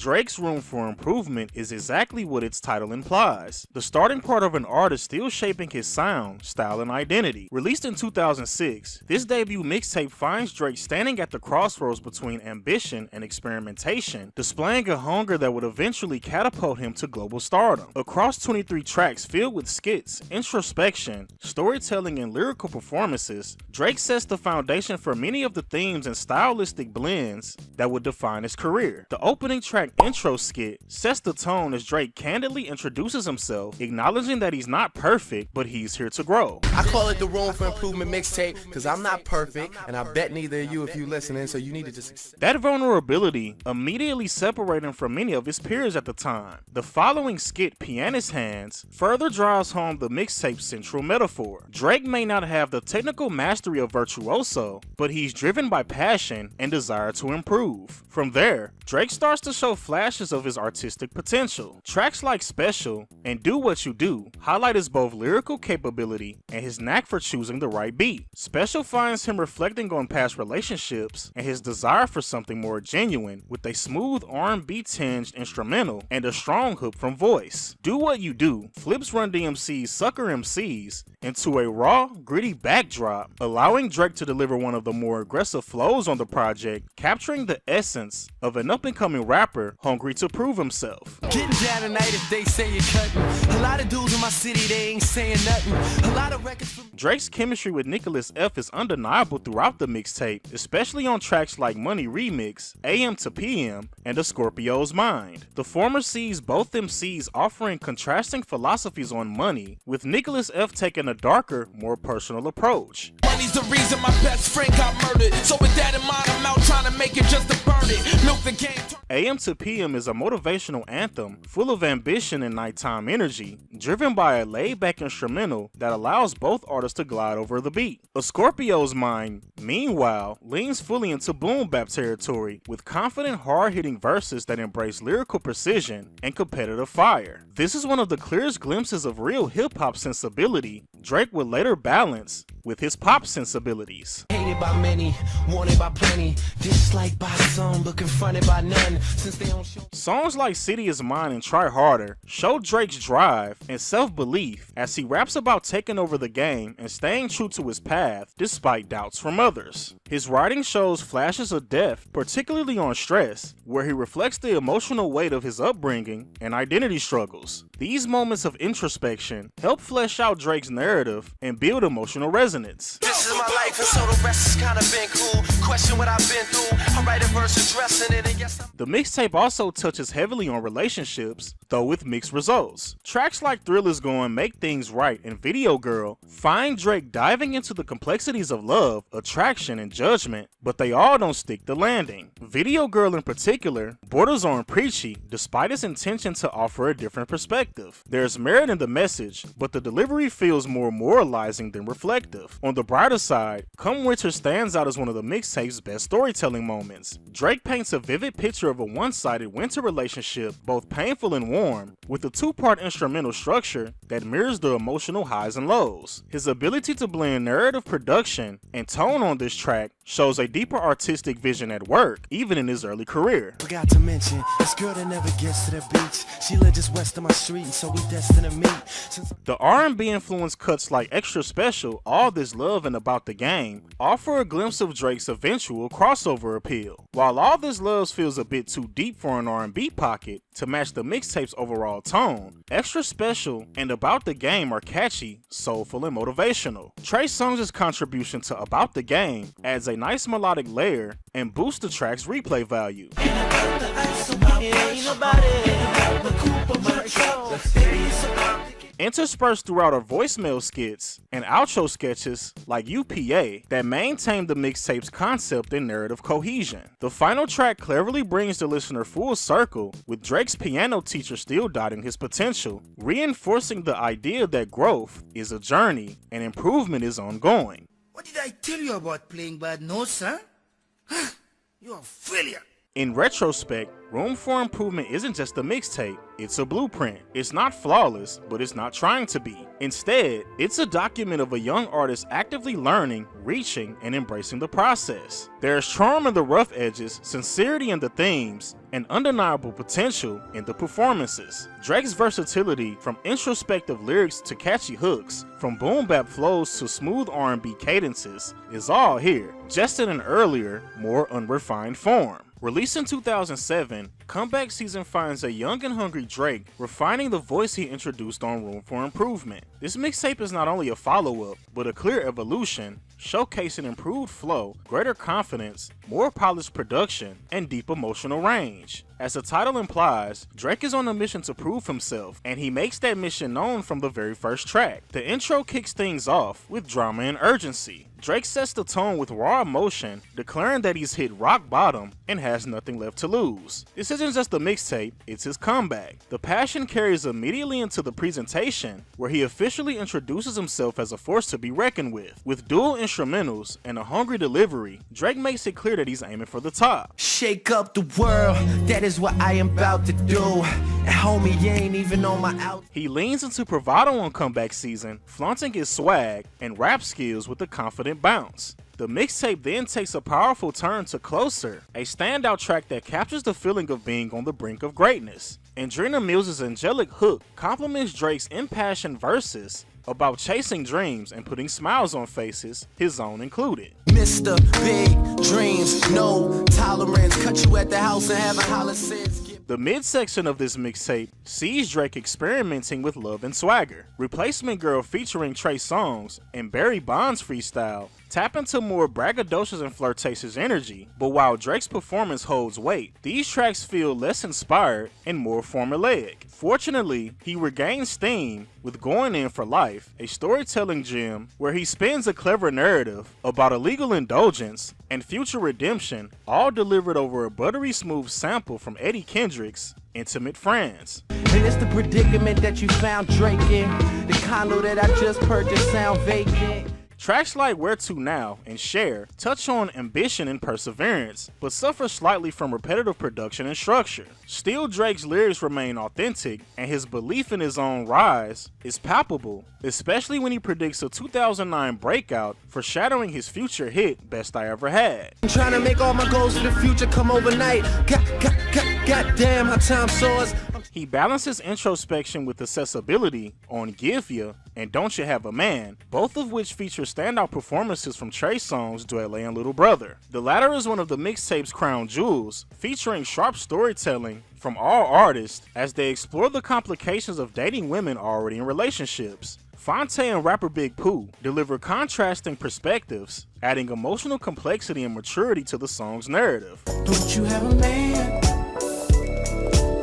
Drake's room for improvement is exactly what its title implies. The starting part of an artist still shaping his sound, style, and identity. Released in 2006, this debut mixtape finds Drake standing at the crossroads between ambition and experimentation, displaying a hunger that would eventually catapult him to global stardom. Across 23 tracks filled with skits, introspection, storytelling, and lyrical performances, Drake sets the foundation for many of the themes and stylistic blends that would define his career. The opening track intro skit sets the tone as Drake candidly introduces himself, acknowledging that he's not perfect, but he's here to grow. I call it the Room for Improvement mixtape because I'm not perfect, and I bet neither of you if you listening, so you need to just... That vulnerability immediately separated him from many of his peers at the time. The following skit, Pianist Hands, further drives home the mixtape's central metaphor. Drake may not have the technical mastery of virtuoso, but he's driven by passion and desire to improve. From there, Drake starts to show flashes of his artistic potential. Tracks like Special and Do What You Do highlight his both lyrical capability and his knack for choosing the right beat. Special finds him reflecting on past relationships and his desire for something more genuine, with a smooth R&B tinged instrumental and a strong hook from voice. Do What You Do flips Run DMC's Sucker MCs into a raw, gritty backdrop, allowing Drake to deliver one of the more aggressive flows on the project, capturing the essence of an up-and-coming rapper hungry to prove himself. Getting down tonight if they say you're cutting. A lot of dudes in my city, they ain't saying nothing. A lot of records from... Drake's chemistry with Nicholas F is undeniable throughout the mixtape, especially on tracks like Money Remix, AM to PM, and A Scorpio's Mind. The former sees both MCs offering contrasting philosophies on money, with Nicholas F taking a darker, more personal approach. Money's the reason my best friend got murdered. So with that in mind, I'm out trying to make it just to burn it. Milk the game. AM to PM is a motivational anthem full of ambition and nighttime energy, driven by a laid-back instrumental that allows both artists to glide over the beat. A Scorpio's Mind, meanwhile, leans fully into boom bap territory with confident, hard-hitting verses that embrace lyrical precision and competitive fire. This is one of the clearest glimpses of real hip-hop sensibility Drake would later balance with his pop sensibilities. Hated by many, wanted by plenty, disliked by some, but confronted by none. Since they don't show... Songs like City Is Mine and Try Harder show Drake's drive and self-belief as he raps about taking over the game and staying true to his path despite doubts from others. His writing shows flashes of depth, particularly on Stress, where he reflects the emotional weight of his upbringing and identity struggles. These moments of introspection help flesh out Drake's narrative and build emotional resonance. This is my life, and so the rest has kind of been cool. Question what I've been through. I write a verse addressing it, and yes, The mixtape also touches heavily on relationships, though with mixed results. Tracks like Thriller's Going, Make Things Right, and Video Girl find Drake diving into the complexities of love, attraction, and judgment, but they all don't stick the landing. Video Girl in particular borders on preachy despite its intention to offer a different perspective. There's merit in the message, but the delivery feels more moralizing than reflective. On the brighter side, Come Winter stands out as one of the mixtape's best storytelling moments. Drake paints a vivid picture of a one-sided winter relationship, both painful and warm, with a two-part instrumental structure that mirrors the emotional highs and lows. His ability to blend narrative production and tone on this track shows a deeper artistic vision at work, even in his early career. Forgot to mention, this girl that never gets to the beach. She lived just west of my street, so we destined to meet. The R&B influenced cuts like Extra Special, All This Love, and About the Game offer a glimpse of Drake's eventual crossover appeal. While All This Love feels a bit too deep for an R&B pocket to match the mixtape's overall tone, Extra Special and About the Game are catchy, soulful, and motivational. Trey Songz' contribution to About the Game adds a nice melodic layer and boosts the track's replay value. Interspersed throughout are voicemail skits and outro sketches like UPA that maintain the mixtape's concept and narrative cohesion. The final track cleverly brings the listener full circle, with Drake's piano teacher still doubting his potential, reinforcing the idea that growth is a journey and improvement is ongoing. What did I tell you about playing bad notes, huh? You're a failure. In retrospect, Room for Improvement isn't just a mixtape, it's a blueprint. It's not flawless, but it's not trying to be. Instead, it's a document of a young artist actively learning, reaching, and embracing the process. There's charm in the rough edges, sincerity in the themes, and undeniable potential in the performances. Drake's versatility, from introspective lyrics to catchy hooks, from boom bap flows to smooth R&B cadences, is all here, just in an earlier, more unrefined form. Released in 2007, Comeback Season finds a young and hungry Drake refining the voice he introduced on Room for Improvement. This mixtape is not only a follow-up, but a clear evolution, showcasing improved flow, greater confidence, more polished production, and deep emotional range. As the title implies, Drake is on a mission to prove himself, and he makes that mission known from the very first track. The intro kicks things off with drama and urgency. Drake sets the tone with raw emotion, declaring that he's hit rock bottom and has nothing left to lose. This isn't just a mixtape, it's his comeback. The passion carries immediately into the presentation, where he officially introduces himself as a force to be reckoned with. With dual instrumentals and a hungry delivery, Drake makes it clear that he's aiming for the top. Shake up the world, that is what I am about to do. And homie, you ain't even on my out. He leans into bravado on Comeback Season, flaunting his swag and rap skills with a confident bounce. The mixtape then takes a powerful turn to Closer, a standout track that captures the feeling of being on the brink of greatness. Andrina Mills's angelic hook complements Drake's impassioned verses about chasing dreams and putting smiles on faces, his own included. Mr. Big Dreams, no tolerance. Cut you at the house and have a holler sense. The midsection of this mixtape sees Drake experimenting with love and swagger. Replacement Girl featuring Trey Songz and Barry Bonds freestyle tap into more braggadocious and flirtatious energy, but while Drake's performance holds weight, these tracks feel less inspired and more formulaic. Fortunately, he regains steam with Going In for Life, a storytelling gem where he spins a clever narrative about illegal indulgence and future redemption, all delivered over a buttery smooth sample from Eddie Kendrick's Intimate Friends. And it's the predicament that you found Drake in. The condo that I just purchased sound vacant. Tracks like Where To Now and Share touch on ambition and perseverance, but suffer slightly from repetitive production and structure. Still, Drake's lyrics remain authentic, and his belief in his own rise is palpable, especially when he predicts a 2009 breakout, foreshadowing his future hit, Best I Ever Had. I'm trying to make all my goals for the future come overnight. Goddamn how time soars. He balances introspection with accessibility on Give Ya and Don't You Have a Man, both of which feature standout performances from Trey Songz, Dwele, and Little Brother. The latter is one of the mixtape's crown jewels, featuring sharp storytelling from all artists as they explore the complications of dating women already in relationships. Fonte and rapper Big Pooh deliver contrasting perspectives, adding emotional complexity and maturity to the song's narrative. Don't you have a man?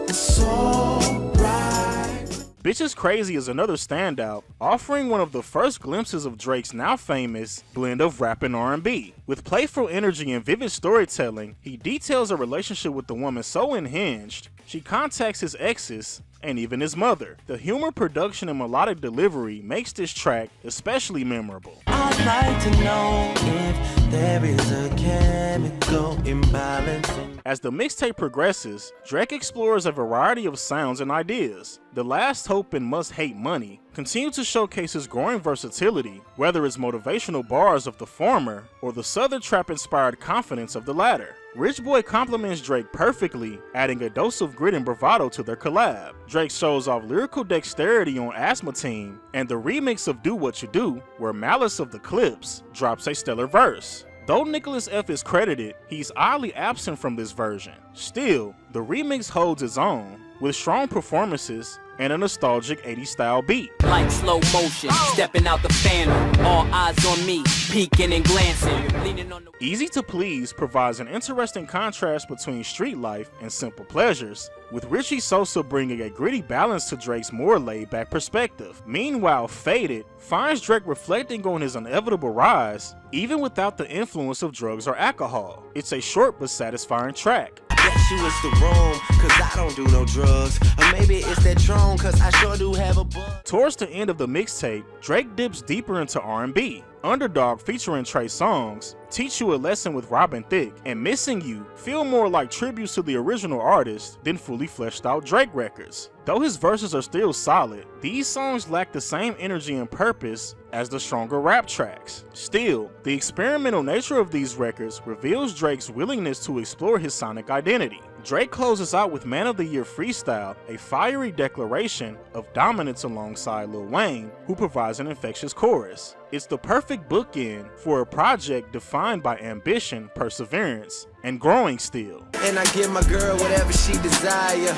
It's alright. Bitches Crazy is another standout, offering one of the first glimpses of Drake's now famous blend of rap and R&B. With playful energy and vivid storytelling, he details a relationship with the woman so unhinged, she contacts his exes and even his mother. The humor, production, and melodic delivery makes this track especially memorable. I'd like to know if there is a chemical imbalance. As the mixtape progresses, Drake explores a variety of sounds and ideas. The Last Hope and Must Hate Money continue to showcase his growing versatility, whether it's motivational bars of the former or the southern trap-inspired confidence of the latter. Rich Boy complements Drake perfectly, adding a dose of grit and bravado to their collab. Drake shows off lyrical dexterity on Asthma Team, and the remix of Do What You Do, where Malice of the Clips drops a stellar verse. Though Nicholas F is credited, he's oddly absent from this version. Still, the remix holds its own, with strong performances and a nostalgic 80s style beat. Like slow motion, stepping out the phantom, all eyes on me, peeking and glancing, leaning on the... Easy to Please provides an interesting contrast between street life and simple pleasures, with Richie Sosa bringing a gritty balance to Drake's more laid-back perspective. Meanwhile, Faded finds Drake reflecting on his inevitable rise, even without the influence of drugs or alcohol. It's a short but satisfying track. Guess you was the room, cause I don't do no drugs. Or maybe it's that drone, cause I sure do have a bug. Towards the end of the mixtape, Drake dips deeper into R&B. Underdog featuring Trey Songz, Teach You a Lesson with Robin Thicke, and Missing You feel more like tributes to the original artist than fully fleshed out Drake records. Though his verses are still solid, these songs lack the same energy and purpose as the stronger rap tracks. Still, the experimental nature of these records reveals Drake's willingness to explore his sonic identity. Drake closes out with Man of the Year Freestyle, a fiery declaration of dominance alongside Lil Wayne, who provides an infectious chorus. It's the perfect bookend for a project defined by ambition, perseverance, and growing still. And I give my girl whatever she desire.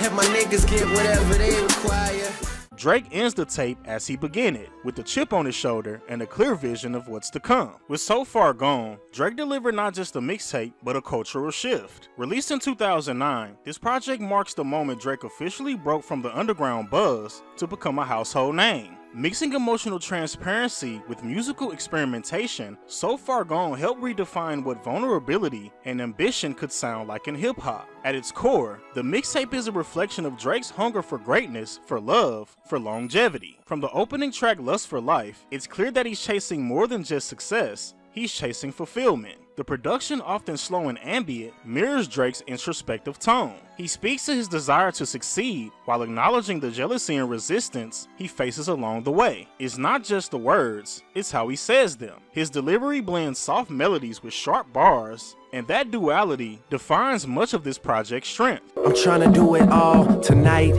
Have my niggas get whatever they require. Drake ends the tape as he began it, with a chip on his shoulder and a clear vision of what's to come. With So Far Gone, Drake delivered not just a mixtape, but a cultural shift. Released in 2009, this project marks the moment Drake officially broke from the underground buzz to become a household name. Mixing emotional transparency with musical experimentation, So Far Gone helped redefine what vulnerability and ambition could sound like in hip-hop. At its core, the mixtape is a reflection of Drake's hunger for greatness, for love, for longevity. From the opening track Lust for Life, it's clear that he's chasing more than just success, he's chasing fulfillment. The production, often slow and ambient, mirrors Drake's introspective tone. He speaks to his desire to succeed while acknowledging the jealousy and resistance he faces along the way. It's not just the words, it's how he says them. His delivery blends soft melodies with sharp bars, and that duality defines much of this project's strength. I'm trying to do it all tonight.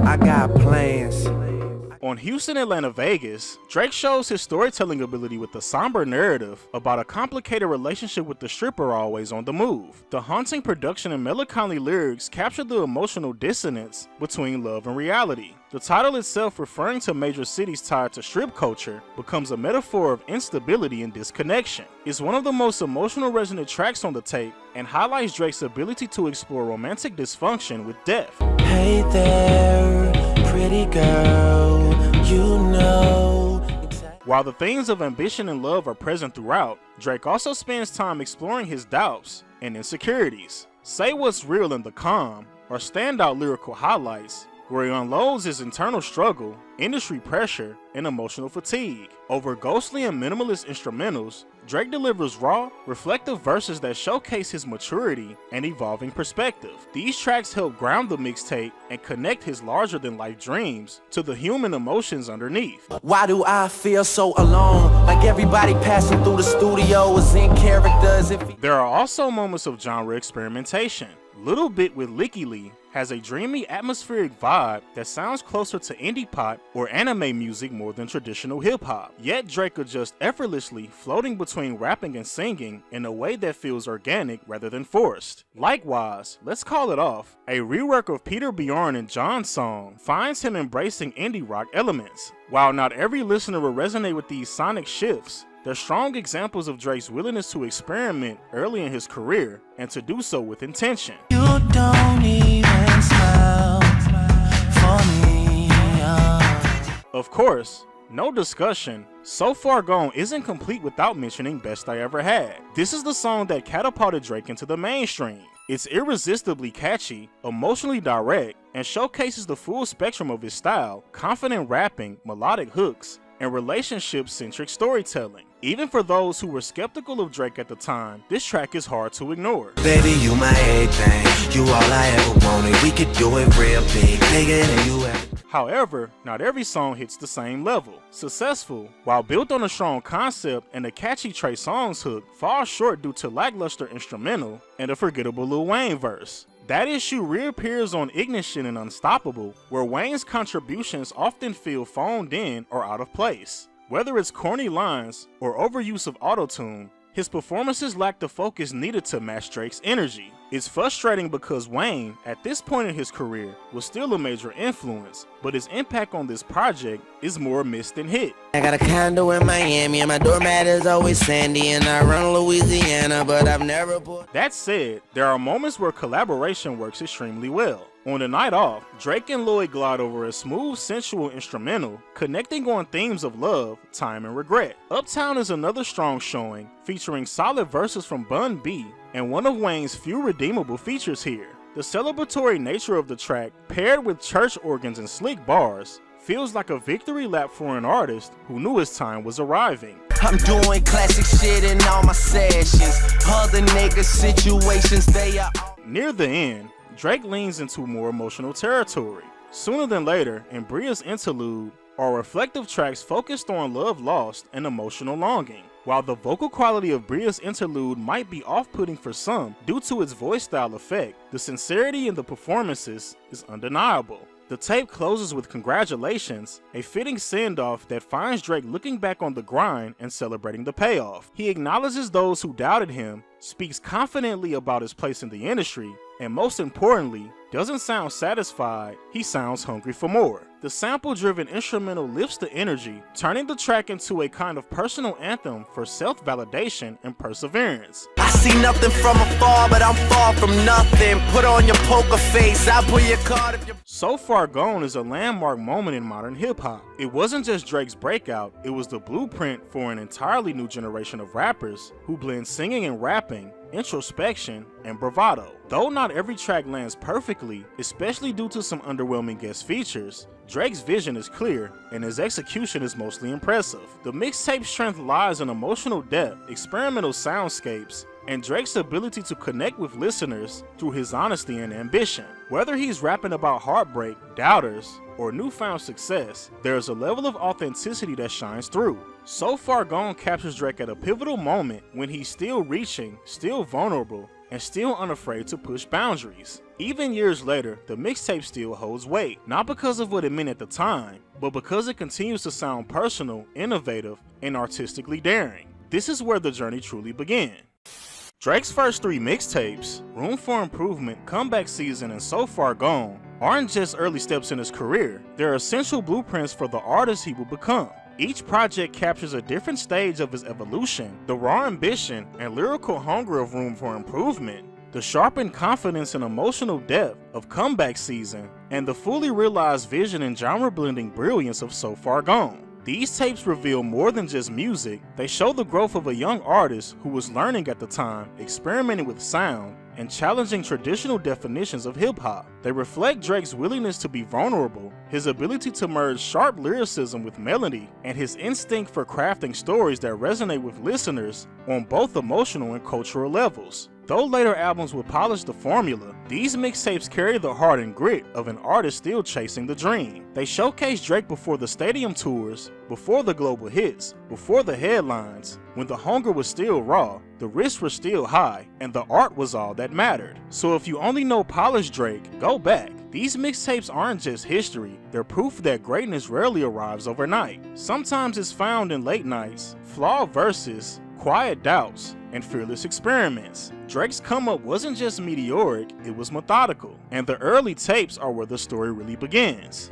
I got plans. On Houston, Atlanta, Vegas, Drake shows his storytelling ability with a somber narrative about a complicated relationship with the stripper always on the move. The haunting production and melancholy lyrics capture the emotional dissonance between love and reality. The title itself, referring to major cities tied to strip culture, becomes a metaphor of instability and disconnection. It's one of the most emotional resonant tracks on the tape and highlights Drake's ability to explore romantic dysfunction with depth. Hey there, pretty girl, you know. While the themes of ambition and love are present throughout, Drake also spends time exploring his doubts and insecurities. Say What's Real and The Calm are standout lyrical highlights where he unloads his internal struggle, industry pressure, and emotional fatigue. Over ghostly and minimalist instrumentals, Drake delivers raw, reflective verses that showcase his maturity and evolving perspective. These tracks help ground the mixtape and connect his larger-than-life dreams to the human emotions underneath. Why do I feel so alone? Like everybody passing through the studio is in characters. There are also moments of genre experimentation. Little Bit with Licky Lee has a dreamy, atmospheric vibe that sounds closer to indie pop or anime music more than traditional hip-hop. Yet Drake adjusts effortlessly, floating between rapping and singing in a way that feels organic rather than forced. Likewise, Let's Call It Off, a rework of Peter Bjorn and John's song, finds him embracing indie rock elements. While not every listener will resonate with these sonic shifts, they're strong examples of Drake's willingness to experiment early in his career and to do so with intention. You don't even smile for me. Of course, no discussion, So Far Gone isn't complete without mentioning Best I Ever Had. This is the song that catapulted Drake into the mainstream. It's irresistibly catchy, emotionally direct, and showcases the full spectrum of his style, confident rapping, melodic hooks, and relationship-centric storytelling. Even for those who were skeptical of Drake at the time, this track is hard to ignore. Baby, you my everything. You all I ever wanted. We could do it real big, bigger than you ever. However, not every song hits the same level. Successful, while built on a strong concept and a catchy Trey Songz hook, falls short due to lackluster instrumental and a forgettable Lil Wayne verse. That issue reappears on Ignition and Unstoppable, where Wayne's contributions often feel phoned in or out of place. Whether it's corny lines or overuse of autotune, his performances lack the focus needed to match Drake's energy. It's frustrating because Wayne, at this point in his career, was still a major influence, but his impact on this project is more miss than hit. I got a condo in Miami and my doormat is always sandy, and I run Louisiana, but I've never bought. That said, there are moments where collaboration works extremely well. On The Night Off, Drake and Lloyd glide over a smooth, sensual instrumental, connecting on themes of love, time, and regret. Uptown is another strong showing, featuring solid verses from Bun B and one of Wayne's few redeemable features here. The celebratory nature of the track, paired with church organs and sleek bars, feels like a victory lap for an artist who knew his time was arriving. I'm doing classic shit in all my sessions. Other niggas' situations, they are. Near the end, Drake leans into more emotional territory. Sooner than later, and Bria's Interlude are reflective tracks focused on love lost and emotional longing. While the vocal quality of Bria's Interlude might be off-putting for some due to its voice style effect, the sincerity in the performances is undeniable. The tape closes with Congratulations, a fitting send-off that finds Drake looking back on the grind and celebrating the payoff. He acknowledges those who doubted him, speaks confidently about his place in the industry, and most importantly, doesn't sound satisfied, he sounds hungry for more. The sample-driven instrumental lifts the energy, turning the track into a kind of personal anthem for self-validation and perseverance. I see nothing from afar, but I'm far from nothing. Put on your poker face, I'll pull your card if you're... So Far Gone is a landmark moment in modern hip-hop. It wasn't just Drake's breakout, it was the blueprint for an entirely new generation of rappers who blend singing and rapping, introspection, and bravado. Though not every track lands perfectly, especially due to some underwhelming guest features, Drake's vision is clear, and his execution is mostly impressive. The mixtape's strength lies in emotional depth, experimental soundscapes, and Drake's ability to connect with listeners through his honesty and ambition. Whether he's rapping about heartbreak, doubters, or newfound success, there is a level of authenticity that shines through. So Far Gone captures Drake at a pivotal moment when he's still reaching, still vulnerable, and still unafraid to push boundaries. Even years later, the mixtape still holds weight, not because of what it meant at the time, but because it continues to sound personal, innovative, and artistically daring. This is where the journey truly began. Drake's first three mixtapes, Room for Improvement, Comeback Season, and So Far Gone, aren't just early steps in his career, they're essential blueprints for the artist he will become. Each project captures a different stage of his evolution, the raw ambition and lyrical hunger of Room for Improvement, the sharpened confidence and emotional depth of Comeback Season, and the fully realized vision and genre-blending brilliance of So Far Gone. These tapes reveal more than just music, they show the growth of a young artist who was learning at the time, experimenting with sound, and challenging traditional definitions of hip-hop. They reflect Drake's willingness to be vulnerable, his ability to merge sharp lyricism with melody, and his instinct for crafting stories that resonate with listeners on both emotional and cultural levels. Though later albums would polish the formula, these mixtapes carry the heart and grit of an artist still chasing the dream. They showcase Drake before the stadium tours, before the global hits, before the headlines, when the hunger was still raw, the risks were still high, and the art was all that mattered. So if you only know polished Drake, go back. These mixtapes aren't just history, they're proof that greatness rarely arrives overnight. Sometimes it's found in late nights, flawed verses, quiet doubts, and fearless experiments. Drake's come up wasn't just meteoric, it was methodical, and the early tapes are where the story really begins.